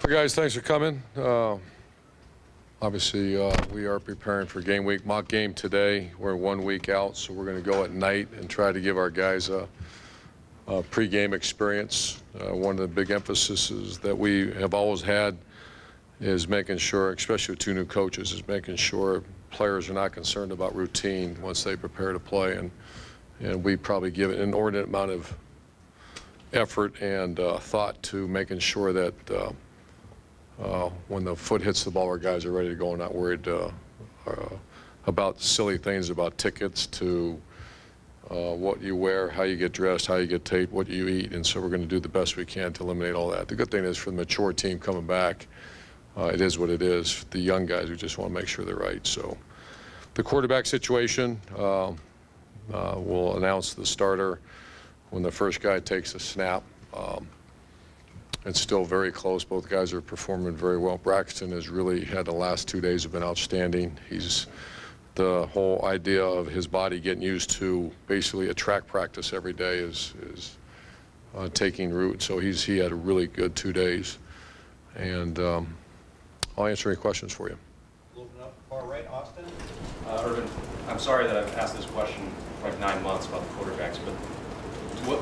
Well, guys, thanks for coming. Obviously, we are preparing for game week. Mock game today. We're 1 week out, so we're going to go at night and try to give our guys a pre-game experience. One of the big emphases that we have always had is making sure, especially with 2 new coaches, is making sure players are not concerned about routine once they prepare to play. And we probably give an inordinate amount of effort and thought to making sure that when the foot hits the ball, our guys are ready to go and not worried about silly things, about tickets to what you wear, how you get dressed, how you get taped, what you eat. And so we're going to do the best we can to eliminate all that. The good thing is for the mature team coming back, it is what it is. The young guys, we just want to make sure they're right. So the quarterback situation, we'll announce the starter when the first guy takes a snap. It's still very close. Both guys are performing very well. Braxton has really had the last 2 days have been outstanding. The whole idea of his body getting used to basically a track practice every day is taking root. So he had a really good 2 days. And I'll answer any questions for you. Moving up far right, Austin. Urban, I'm sorry that I've asked this question for like 9 months about the quarterbacks, but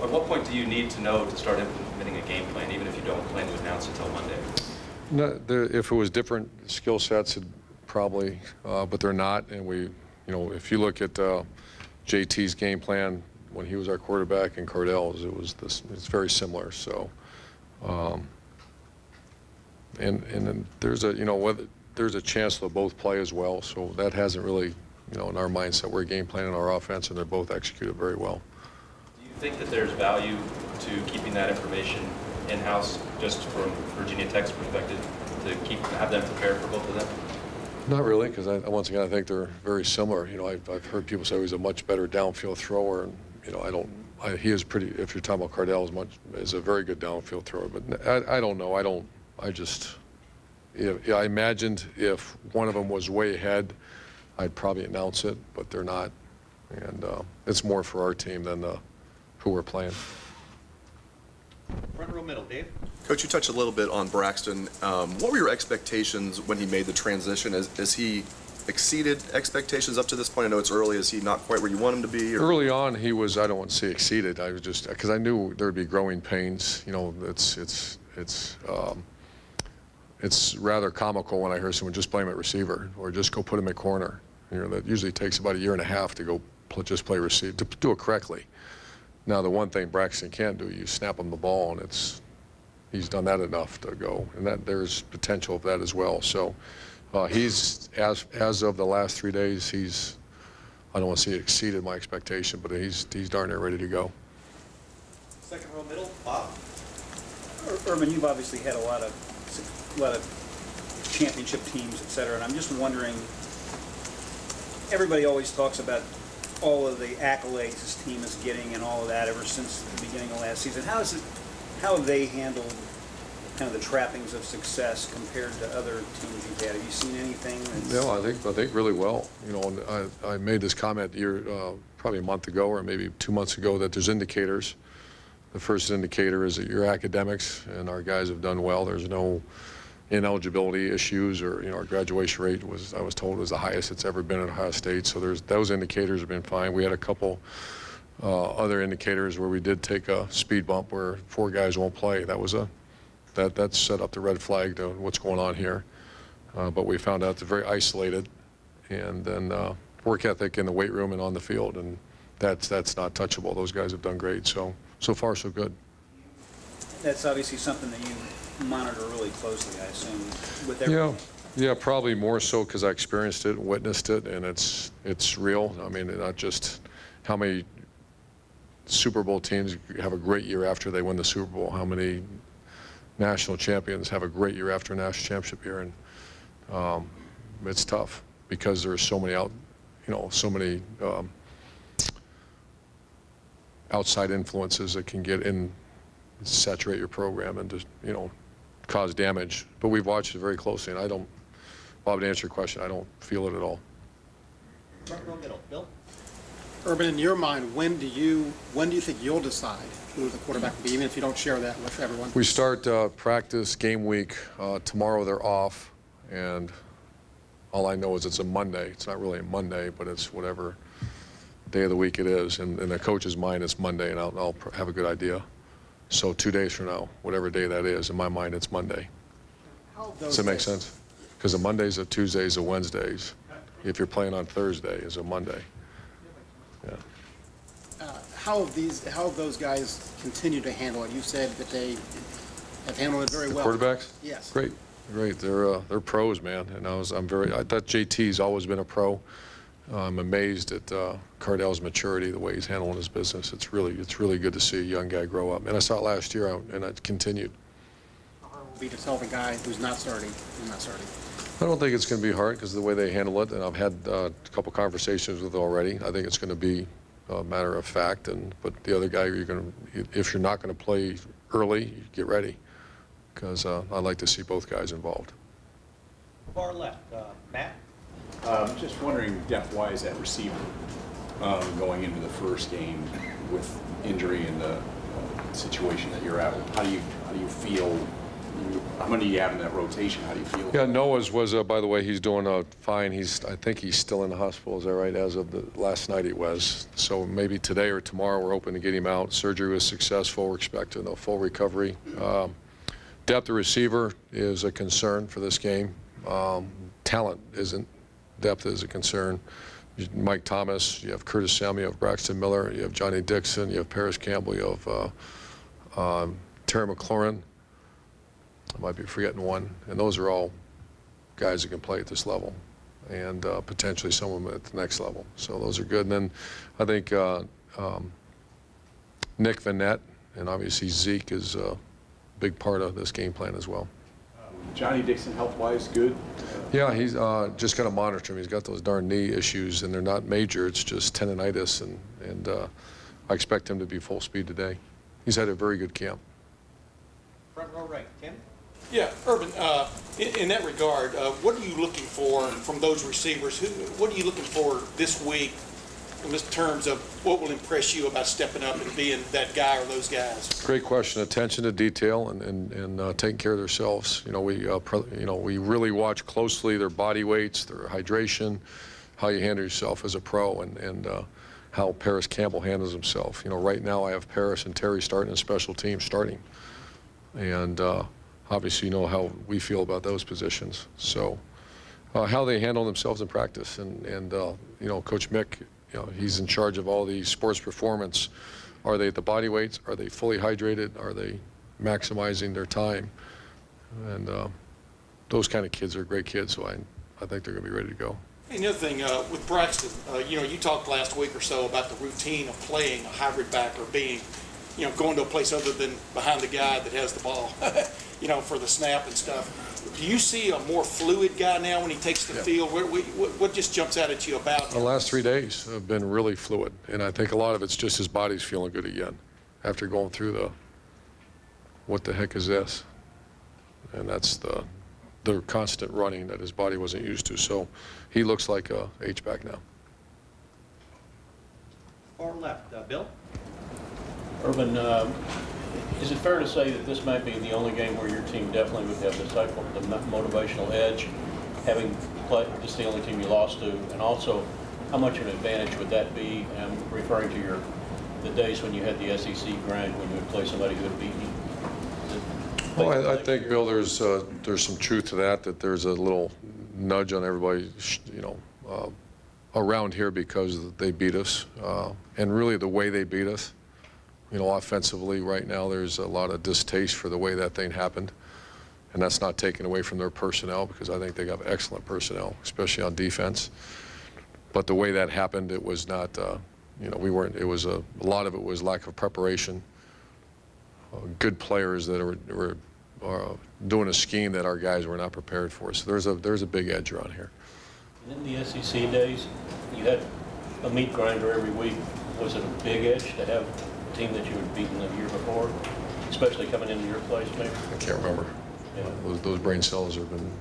at what point do you need to know to start implementing a game plan, even if you don't plan to announce until Monday? No, if it was different skill sets, probably, but they're not. And if you look at JT's game plan when he was our quarterback and Cardell's, it's very similar. So, and there's a chance they'll both play as well. So that hasn't really, in our mindset, we're game planning our offense, and they're both executed very well. Do you think that there's value to keeping that information in-house, just from Virginia Tech's perspective, to have them prepared for both of them? Not really, because once again, I think they're very similar. I've heard people say he's a much better downfield thrower, and he is pretty. If you're talking about Cardell, is a very good downfield thrower. But I don't know. I imagined if one of them was way ahead, I'd probably announce it, but they're not, and it's more for our team than who we're playing. Front row middle, Dave. Coach, you touched a little bit on Braxton. What were your expectations when he made the transition? Has he exceeded expectations up to this point? I know it's early. Is he not quite where you want him to be? Or? Early on, he was, I don't want to say exceeded. I was just, because I knew there would be growing pains. It's rather comical when I hear someone just blame at receiver or just go put him at corner. That usually takes about 1.5 years to go just play receiver, to do it correctly. Now, the one thing Braxton can't do, you snap him the ball, and he's done that enough to go, and there's potential of that as well. So he's, as of the last 3 days, I don't want to say exceeded my expectation, but he's darn near ready to go. Second row middle, Bob. Urban, you've obviously had a lot of championship teams, et cetera, and I'm just wondering, everybody always talks about all of the accolades this team is getting and all of that ever since the beginning of last season. How have they handled kind of the trappings of success compared to other teams you've had? Have you seen anything? No, I think really well. And I made this comment probably a month ago or maybe 2 months ago that there's indicators. The first indicator is that your academics and our guys have done well. There's no ineligibility issues, or our graduation rate I was told was the highest it's ever been at Ohio State. So those indicators have been fine. We had a couple other indicators where we did take a speed bump where 4 guys won't play. That set up the red flag to what's going on here. But we found out they're very isolated, and then work ethic in the weight room and on the field, and that's not touchable. Those guys have done great. So far so good. That's obviously something that you monitor really closely, I assume, with everything. Yeah, probably more so because I experienced it, witnessed it, and it's real. I mean, not just how many Super Bowl teams have a great year after they win the Super Bowl, how many national champions have a great year after a national championship year, and it's tough because there's so many outside influences that can get in, saturate your program, and just cause damage. But we've watched it very closely, and Bob, to answer your question, I don't feel it at all. Front row middle, Bill. Urban, in your mind, when do you think you'll decide who the quarterback will be, even if you don't share that with everyone? We start practice game week. Tomorrow they're off, and all I know is it's a Monday. It's not really a Monday, but it's whatever day of the week it is. And in the coach's mind, it's Monday, and I'll have a good idea. So 2 days from now, whatever day that is, in my mind, it's Monday. Does that make sense? Because the Mondays are Tuesdays or Wednesdays. If you're playing on Thursday, it's a Monday. Yeah. How have those guys continued to handle it? You said that they have handled it very well. Quarterbacks? Yes. Great. They're pros, man. And I thought JT's always been a pro. I'm amazed at Cardell's maturity, the way he's handling his business. It's really good to see a young guy grow up. And I saw it last year, and it continued. How hard will it be to tell the guy who's not starting, I don't think it's going to be hard because of the way they handle it, and I've had a couple conversations with already. I think it's going to be a matter of fact. But the other guy, if you're not going to play early, you get ready, because I'd like to see both guys involved. Far left, Matt. Just wondering depth-wise at receiver going into the first game with injury and the situation that you're at. How do you feel? How many do you have in that rotation? How do you feel? Yeah, Noah's was, by the way, he's doing fine. I think he's still in the hospital, is that right? As of the last night he was. So maybe today or tomorrow we're hoping to get him out. Surgery was successful. We're expecting a full recovery. Depth of receiver is a concern for this game. Talent isn't. Depth is a concern. Mike Thomas, you have Curtis Samuel, you have Braxton Miller, you have Johnny Dixon, you have Paris Campbell, you have Terry McLaurin. I might be forgetting one. And those are all guys that can play at this level, and potentially some of them at the next level. So those are good. And then I think Nick Vanette and obviously Zeke is a big part of this game plan as well. Johnny Dixon, health-wise, good? Yeah, he's just got to monitor him. He's got those darn knee issues, and they're not major. It's just tendonitis, and I expect him to be full speed today. He's had a very good camp. Front row right, Tim. Yeah, Urban, in that regard, what are you looking for from those receivers? What are you looking for this week in terms of what will impress you about stepping up and being that guy or those guys? Great question. Attention to detail and taking care of themselves. We really watch closely their body weights, their hydration, how you handle yourself as a pro, and how Paris Campbell handles himself. Right now I have Paris and Terry starting and special teams starting, and obviously how we feel about those positions. So how they handle themselves in practice, and Coach Mick. He's in charge of all the sports performance. Are they at the body weights? Are they fully hydrated? Are they maximizing their time? And those kind of kids are great kids, so I think they're going to be ready to go. And the other thing, with Braxton, you talked last week or so about the routine of playing a hybrid back or being, going to a place other than behind the guy that has the ball, for the snap and stuff. Do you see a more fluid guy now when he takes the field? What just jumps out at you about him? The last 3 days have been really fluid, and I think a lot of it's just his body's feeling good again after going through what the heck is this? And that's the constant running that his body wasn't used to. So he looks like a H-back now. Far left, Bill. Urban, is it fair to say that this might be the only game where your team definitely would have the motivational edge, having played just the only team you lost to, and also how much of an advantage would that be? I'm referring to the days when you had the SEC grind when you would play somebody who had beaten you. Well, I think, Bill, there's some truth to that there's a little nudge on everybody, around here because they beat us, and really the way they beat us. Offensively right now there's a lot of distaste for the way that thing happened, and that's not taken away from their personnel because I think they have excellent personnel, especially on defense. But the way that happened, it was not, we weren't, it was a lot of it was lack of preparation. Good players that were doing a scheme that our guys were not prepared for. So there's a big edge around here. In the SEC days, you had a meat grinder every week. Was it a big edge to have a team that you had beaten the year before, especially coming into your place, maybe? I can't remember. Yeah. Those brain cells have been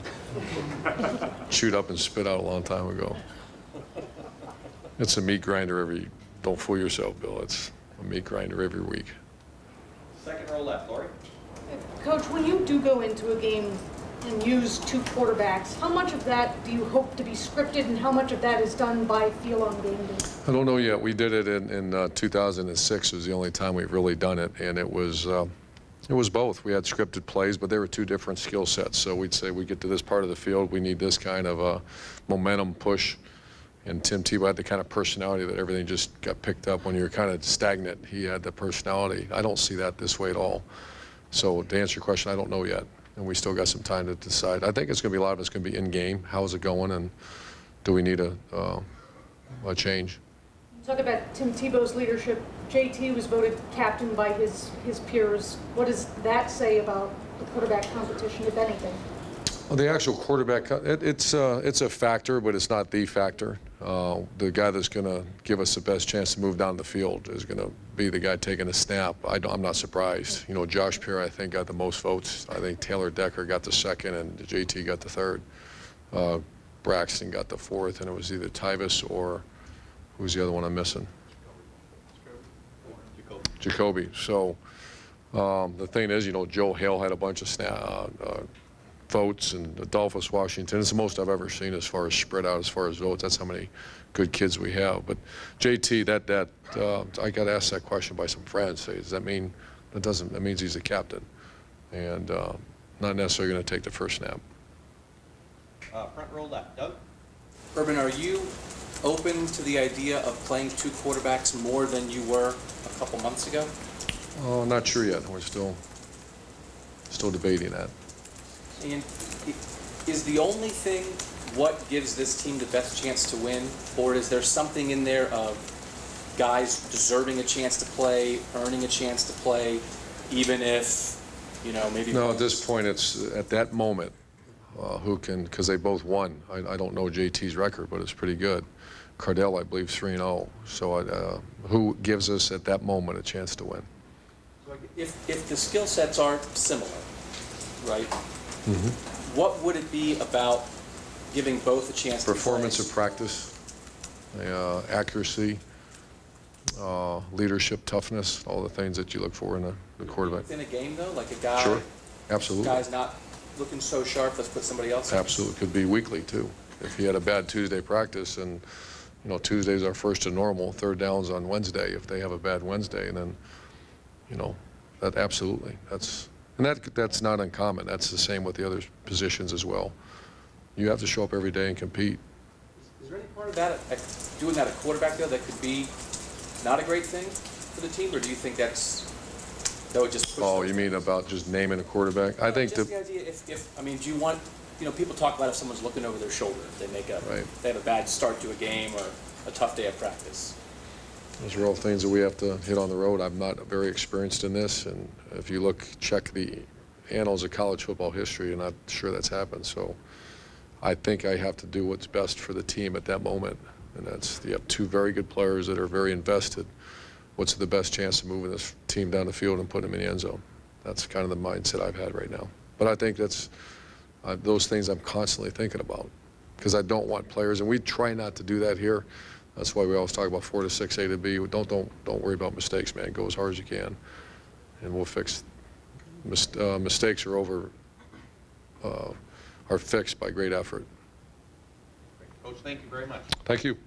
chewed up and spit out a long time ago. It's a meat grinder every don't fool yourself, Bill. It's a meat grinder every week. Second row left, Lori. Coach, when you do go into a game and use two quarterbacks, how much of that do you hope to be scripted and how much of that is done by feel on game day? I don't know yet. We did it in 2006. It was the only time we've really done it, and it was both. We had scripted plays, but they were two different skill sets. So we'd say we get to this part of the field, we need this kind of a momentum push. And Tim Tebow had the kind of personality that everything just got picked up when you're kind of stagnant. He had the personality. I don't see that this way at all. So to answer your question, I don't know yet. And we still got some time to decide. I think it's going to be a lot of it's going to be in-game. How is it going, and do we need a change? Talk about Tim Tebow's leadership. JT was voted captain by his peers. What does that say about the quarterback competition, if anything? Well, the actual quarterback, it's a factor, but it's not the factor. The guy that's going to give us the best chance to move down the field is going to be the guy taking a snap. I'm not surprised. You know, Josh Pierre, I think, got the most votes. I think Taylor Decker got the second, and JT got the third. Braxton got the fourth, and it was either Tyvis or who's the other one I'm missing? Jacoby. So the thing is, you know, Joe Hale had a bunch of votes, and Adolphus Washington. It's the most I've ever seen as far as spread out, as far as votes. That's how many good kids we have. But JT, I got asked that question by some friends. Say, does that mean that means he's a captain, and not necessarily going to take the first snap. Front row left, Doug. Urban, are you open to the idea of playing two quarterbacks more than you were a couple months ago? Oh, not sure yet. We're still debating that. And is the only thing what gives this team the best chance to win, or is there something in there of guys deserving a chance to play, earning a chance to play, even if, you know, maybe... No, at this point, it's at that moment, who can, because they both won. I don't know JT's record, but it's pretty good. Cardell, I believe, 3-0. So who gives us at that moment a chance to win? If the skill sets are similar, right? Mm-hmm. What would it be about giving both a chance Performance to of practice, accuracy, leadership, toughness, all the things that you look for in a quarterback. Within a game, though, like a guy, sure, absolutely. Guy's not looking so sharp, let's put somebody else in. Absolutely, could be weekly too. If he had a bad Tuesday practice, and you know Tuesdays are first to normal, third downs on Wednesday. If they have a bad Wednesday, and then you know that absolutely that's not uncommon. That's the same with the other positions as well. You have to show up every day and compete. Is there any part of that, doing that at quarterback, though, that could be not a great thing for the team, or do you think that would just push... Oh, you mean about just naming a quarterback? I think just the idea, I mean, do you want, you know, people talk about if someone's looking over their shoulder, if they make they have a bad start to a game or a tough day of practice. Those are all things that we have to hit on the road. I'm not very experienced in this, and if you check the annals of college football history, I'm not sure that's happened. So I think I have to do what's best for the team at that moment, and that's you have two very good players that are very invested. What's the best chance of moving this team down the field and putting them in the end zone? That's kind of the mindset I've had right now. But I think that's those things I'm constantly thinking about, because I don't want players, and we try not to do that here. That's why we always talk about 4 to 6 A to B. Don't worry about mistakes, man. Go as hard as you can, and we'll fix. Mistakes are fixed by great effort. Coach, thank you very much. Thank you.